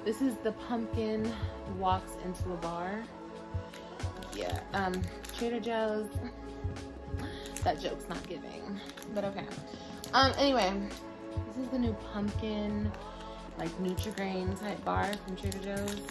This is the pumpkin walks into a bar. Yeah, Trader Joe's. That joke's not giving, but okay. Anyway, this is the new pumpkin, like Nutri-Grain type bar from Trader Joe's.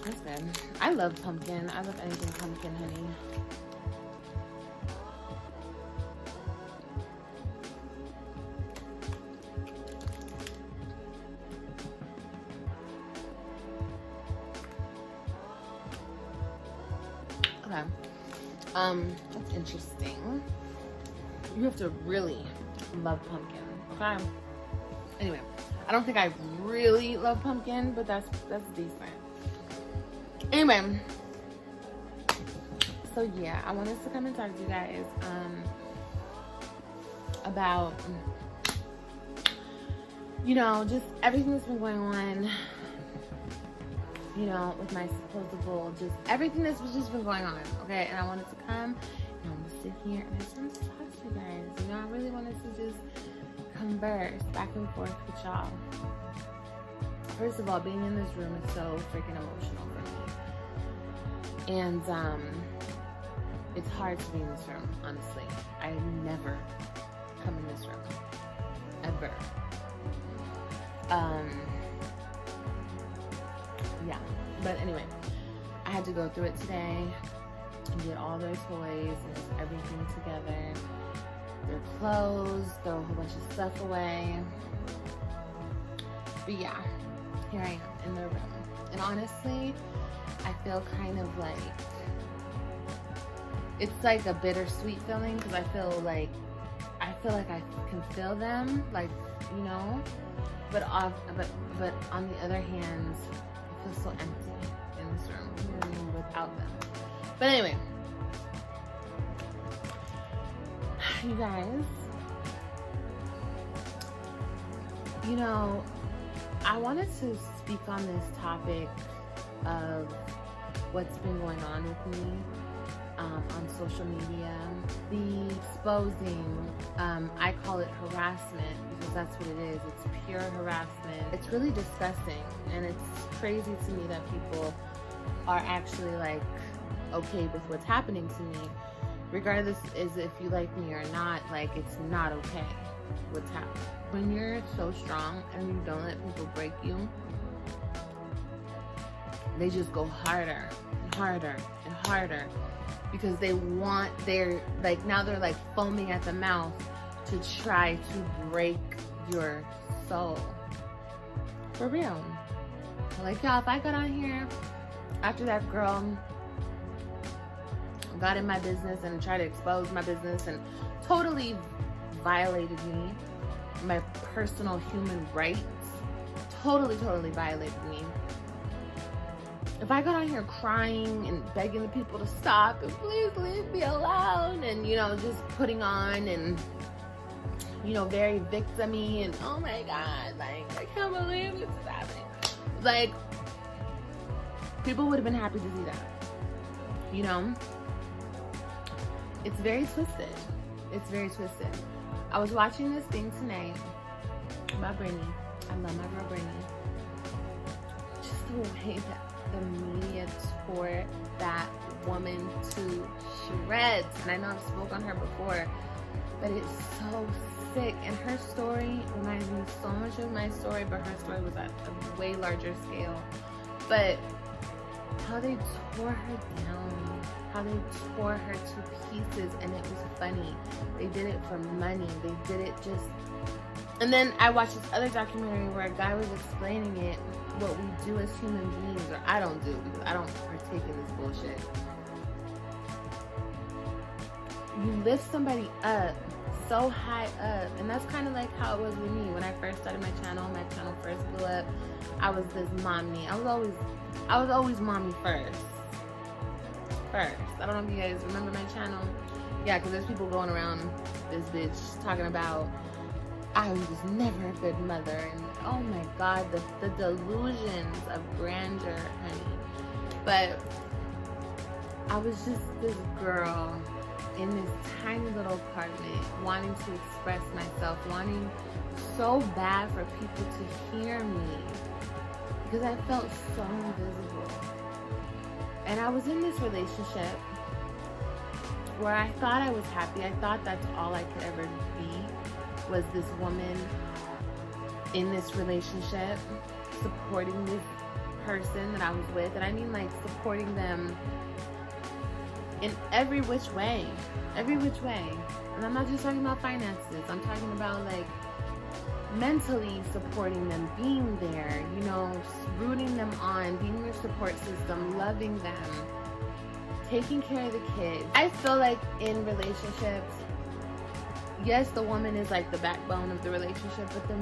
That's good. I love pumpkin. I love anything pumpkin, honey. Okay. That's interesting. You have to really love pumpkin, okay? Anyway, I don't think I really love pumpkin, but that's decent. Anyway, so yeah, I wanted to come and talk to you guys about, you know, just everything that's been going on, you know, with my supposable, just everything that's just been going on, okay? And I wanted to come and I want to sit here and I just wanted to talk to you guys. You know, I really wanted to just converse back and forth with y'all. First of all, being in this room is so freaking emotional for me. And it's hard to be in this room, honestly. I never come in this room. Ever. Yeah. But anyway, I had to go through it today and get all their toys and just everything together. Their clothes, throw a whole bunch of stuff away. But yeah, here I am in their room. And honestly, I feel kind of like, it's like a bittersweet feeling because I feel like I can feel them, like, you know, but on the other hand, I feel so empty in this room, you know what I mean, without them. But anyway, you guys, you know, I wanted to speak on this topic of what's been going on with me on social media, the exposing, I call it harassment because that's what it is. It's pure harassment. It's really disgusting, and it's crazy to me that people are actually like okay with what's happening to me, regardless is if you like me or not. Like, it's not okay what's happening. When you're so strong and you don't let people break you, they just go harder and harder and harder because they want now they're like foaming at the mouth to try to break your soul. For real. Like, y'all, if I got on here after that girl got in my business and tried to expose my business and totally violated me, my personal human rights, totally violated me. If I got on here crying and begging the people to stop and please leave me alone, and, you know, just putting on and, you know, very victim-y and, oh my God, like, I can't believe this is happening. Like, people would have been happy to see that, you know? It's very twisted. It's very twisted. I was watching this thing tonight about Brittany. I love my girl Brittany. Just the way that the media tore that woman to shreds. And I know I've spoken on her before, but it's so sick. And her story reminds me so much of my story, but her story was at a way larger scale. But how they tore her down, how they tore her to pieces, and it was funny. They did it for money. They did it just... And then I watched this other documentary where a guy was explaining it, what we do as human beings, or I don't do, because I don't partake in this bullshit. You lift somebody up so high up, and that's kind of like how it was with me when I first started my channel first blew up. I was this mommy. I was always mommy first. I don't know if you guys remember my channel. Yeah, because there's people going around this bitch talking about I was never a good mother, and oh my God, the delusions of grandeur, honey. But I was just this girl in this tiny little apartment, wanting to express myself, wanting so bad for people to hear me, because I felt so invisible. And I was in this relationship where I thought I was happy. I thought that's all I could ever be, was this woman in this relationship, supporting this person that I was with. And I mean, like, supporting them in every which way. Every which way. And I'm not just talking about finances. I'm talking about, like, mentally supporting them, being there, you know, rooting them on, being their support system, loving them, taking care of the kids. I feel like in relationships, yes, the woman is like the backbone of the relationship, but the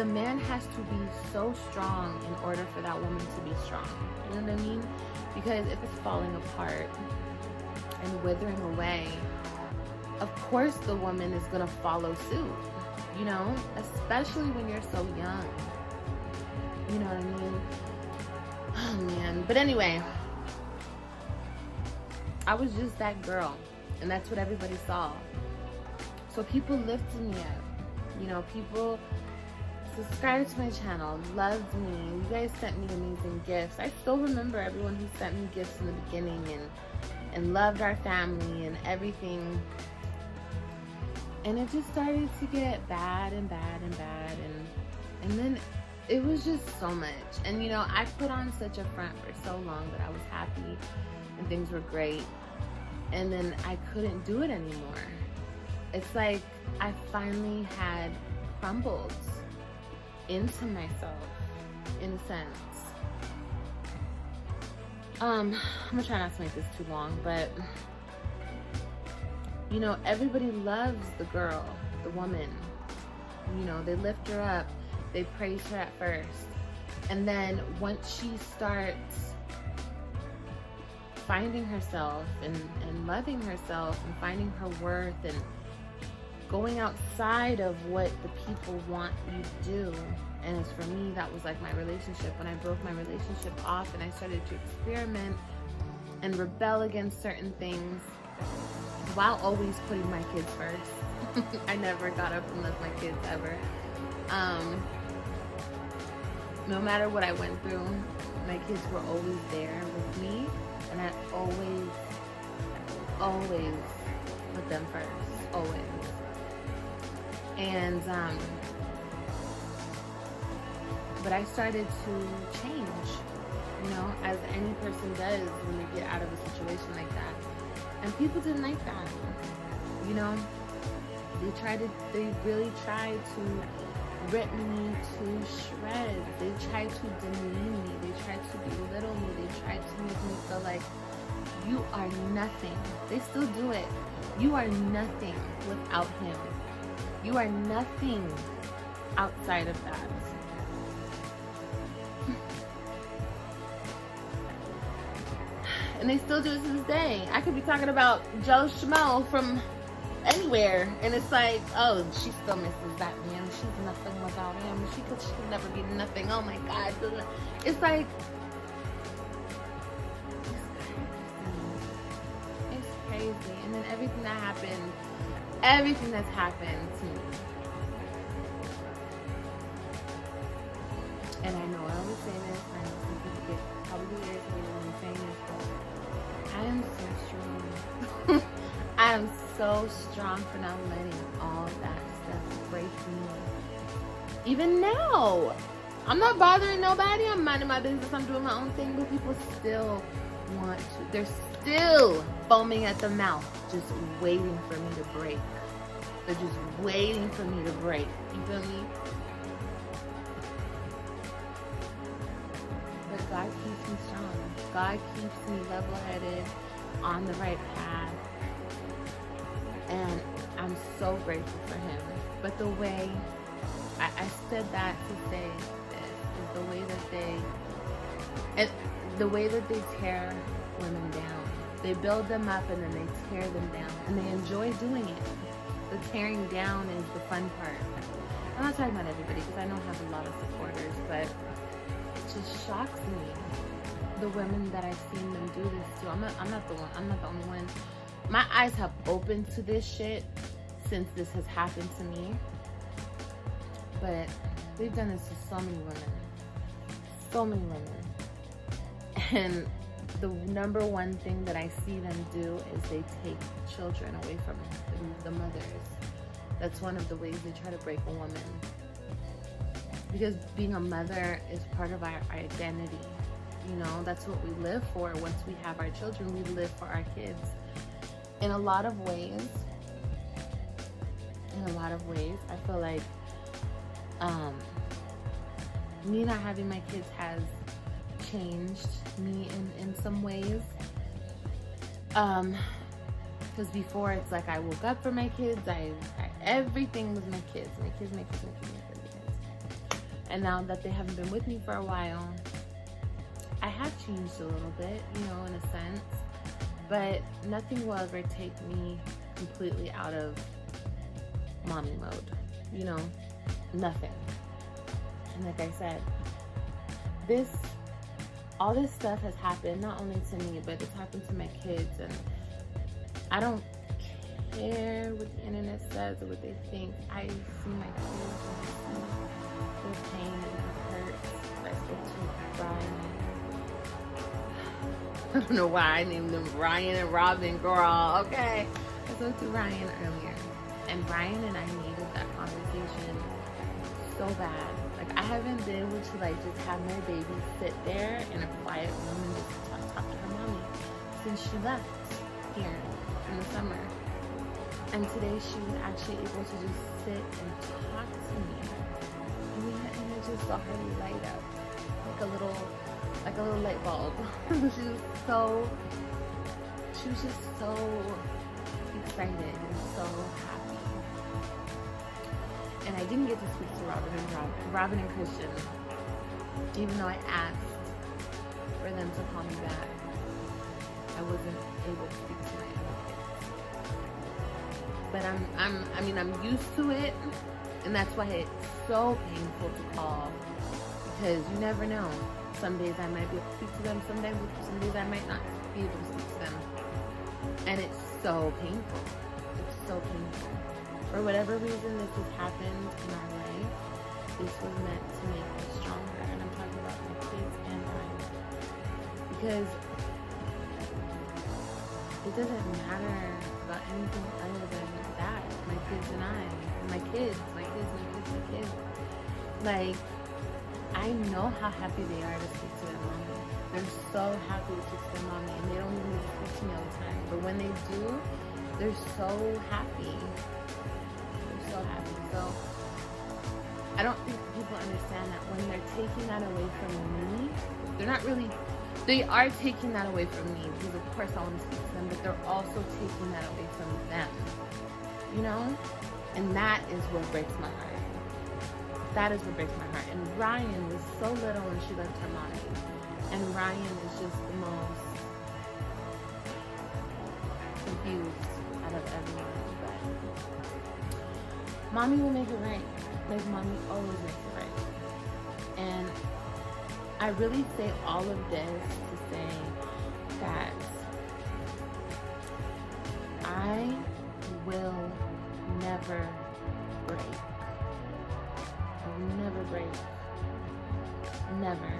man has to be so strong in order for that woman to be strong. You know what I mean? Because if it's falling apart and withering away, of course the woman is gonna follow suit, you know, especially when you're so young. You know what I mean? Oh man. But anyway, I was just that girl, and that's what everybody saw. So people lifted me up. You know, people subscribed to my channel, loved me. You guys sent me amazing gifts. I still remember everyone who sent me gifts in the beginning and loved our family and everything. And it just started to get bad and bad and bad, and then it was just so much. And you know, I put on such a front for so long that I was happy and things were great, and then I couldn't do it anymore. It's like I finally had crumbled into myself, in a sense. I'm gonna try not to make this too long, but you know, everybody loves the girl, the woman. You know, they lift her up, they praise her at first, and then once she starts finding herself and loving herself and finding her worth and going outside of what the people want you to do. And as for me, that was like my relationship. When I broke my relationship off and I started to experiment and rebel against certain things while always putting my kids first. I never got up and left my kids ever. No matter what I went through, my kids were always there with me, and I always put them first, always. And but I started to change, you know, as any person does when they get out of a situation like that. And people didn't like that, you know. They really tried to rip me to shreds. They tried to demean me. They tried to belittle me. They tried to make me feel like you are nothing. They still do it. You are nothing without him. You are nothing outside of that. And they still do it to this day. I could be talking about Joe Schmo from anywhere, and it's like, oh, she still misses that man. She's nothing without him. She could never be nothing. Oh my God. It's like, it's crazy. And then everything that happened, everything that's happened to me. And I know I always say this, I know some people get probably irritated when I'm saying this, but I am so strong. I am so strong for not letting all that stuff break me. Even now, I'm not bothering nobody. I'm minding my business. I'm doing my own thing, but people still want to. They're still foaming at the mouth, just waiting for me to break. They're just waiting for me to break. You feel me? But God keeps me strong. God keeps me level-headed, on the right path. And I'm so grateful for him. But the way, I said that to say this, is the way that they tear women down. They build them up and then they tear them down. And they enjoy doing it. The tearing down is the fun part. I'm not talking about everybody because I don't have a lot of supporters, but it just shocks me. the women that I've seen them do this to. I'm not the only one. My eyes have opened to this shit since this has happened to me. But they've done this to so many women. So many women. And the number one thing that I see them do is they take children away from the mothers. That's one of the ways they try to break a woman. Because being a mother is part of our identity. You know, that's what we live for. Once we have our children, we live for our kids. In a lot of ways, I feel like me not having my kids has changed me in some ways. Because before it's like I woke up for my kids, everything was my kids. And now that they haven't been with me for a while, I have changed a little bit, you know, in a sense. But nothing will ever take me completely out of mommy mode, you know, nothing. And like I said, all this stuff has happened not only to me, but it's happened to my kids. And I don't care what the internet says or what they think. I see my kids and I see their pain and their hurt. I spoke to Brian. I don't know why I named them Ryan and Robin, girl. Okay. I spoke to Ryan earlier. And Ryan and I needed that conversation so bad. Like, I haven't been able to, like, just have my baby sit there in a quiet room and just talk to her mommy since she left here in the summer. And today she was actually able to just sit and talk to me. And I just saw her light up like a little light bulb. She was just so excited and so happy. And I didn't get to speak to Robin and Christian, even though I asked for them to call me back. I wasn't able to speak to my other kids. But I'm used to it, and that's why it's so painful to call, because you never know. Some days I might be able to speak to them, some days I might not be able to speak to them. And it's so painful. It's so painful. For whatever reason this has happened in our life, this was meant to make us stronger. And I'm talking about my kids and Ryan. Because it doesn't matter about anything other than that. My kids and I. My kids. Like, I know how happy they are to speak to their mommy. They're so happy to speak to their mommy, and they don't even need to speak to me all the time. But when they do, they're so happy. They're so happy. So I don't think people understand that when they're taking that away from me, they are taking that away from me, because of course I want to speak to them, but they're also taking that away from them. You know? And that is what breaks my heart. That is what breaks my heart. And Ryan was so little when she left her mommy. And Ryan is just the most confused out of everyone. But mommy will make it right. Like, mommy always makes it right. And I really say all of this to say that I will never break. Never break. Never.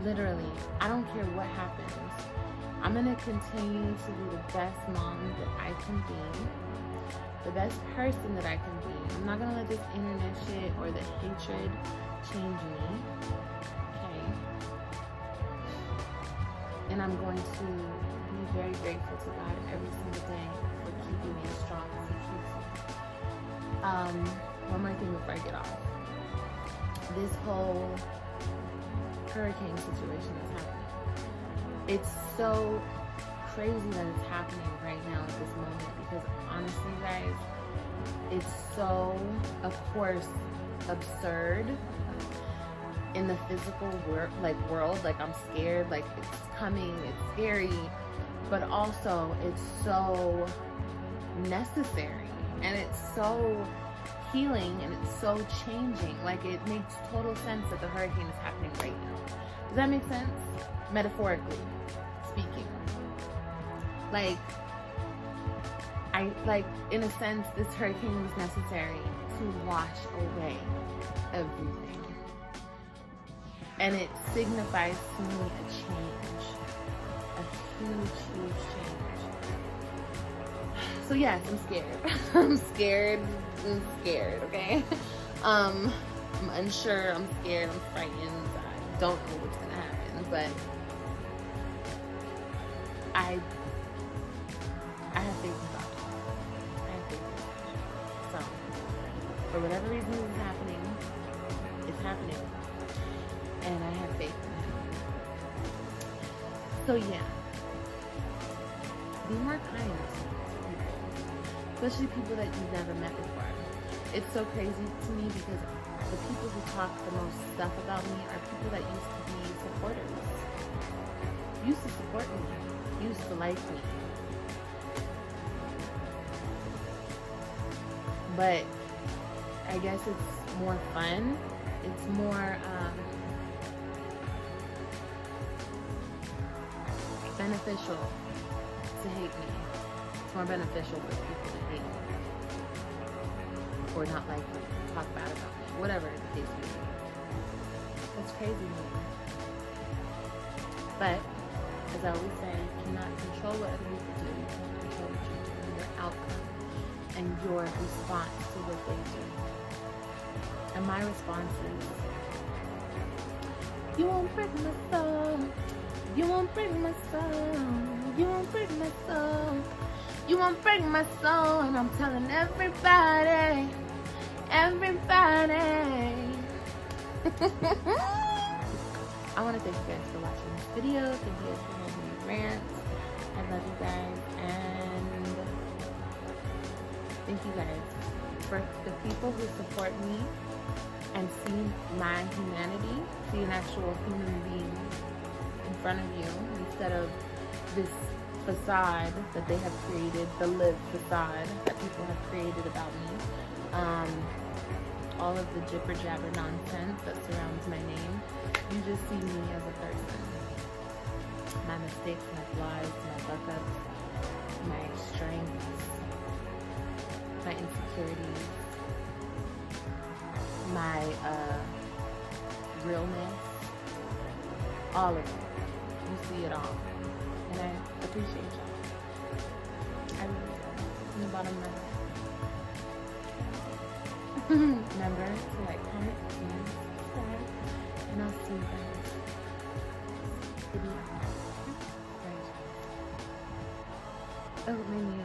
Literally. I don't care what happens. I'm going to continue to be the best mom that I can be. The best person that I can be. I'm not going to let this internet shit or the hatred change me. Okay? And I'm going to be very grateful to God every single day for keeping me as strong as He keeps me. One more thing before I get off. This whole hurricane situation is happening. It's so crazy that it's happening right now at this moment, because honestly, guys, it's so, of course, absurd in the physical world. Like, I'm scared, like, it's coming, it's scary, but also it's so necessary, and it's so healing, and it's so changing. Like, it makes total sense that the hurricane is happening right now. Does that make sense? metaphorically speaking. Like, in a sense, this hurricane was necessary to wash away everything. And it signifies to me a change. A huge, huge change. So yes, I'm scared. I'm scared, okay? I'm unsure, I'm scared, I'm frightened. I don't know what's gonna happen, but I have faith in God. I have faith in God. So, for whatever reason this is happening, it's happening. And I have faith in Him. So yeah. Be more kind to people. Especially people that you've never met before. It's so crazy to me because the people who talk the most stuff about me are people that used to be supporters. Used to support me. Used to like me. But I guess it's more fun. It's more beneficial to hate me. It's more beneficial for people to hate me. Or not like me. Talk bad about me. Whatever the case may be. That's crazy to me. But, as I always say, you cannot control what other people do. You can control what you do and your outcome and your response to what they do. And my response is, you won't break my soul. You won't break my soul. You won't break my soul. You won't break my soul. And I'm telling everybody. Everybody. I want to thank you guys for watching this video. Thank you guys for hearing me rant. I love you guys. And thank you guys for the people who support me and see my humanity, see an actual human being in front of you instead of this facade that they have created, the lived facade that people have created about me. All of the jibber jabber nonsense that surrounds my name. You just see me as a person. My mistakes, my flaws, my fuck-ups, my strengths, my insecurities, my realness, all of it. You see it all. And I appreciate y'all. I really do. From the bottom of my heart. Remember to like, comment, and subscribe. And I'll see you guys in the video. Oh, it made me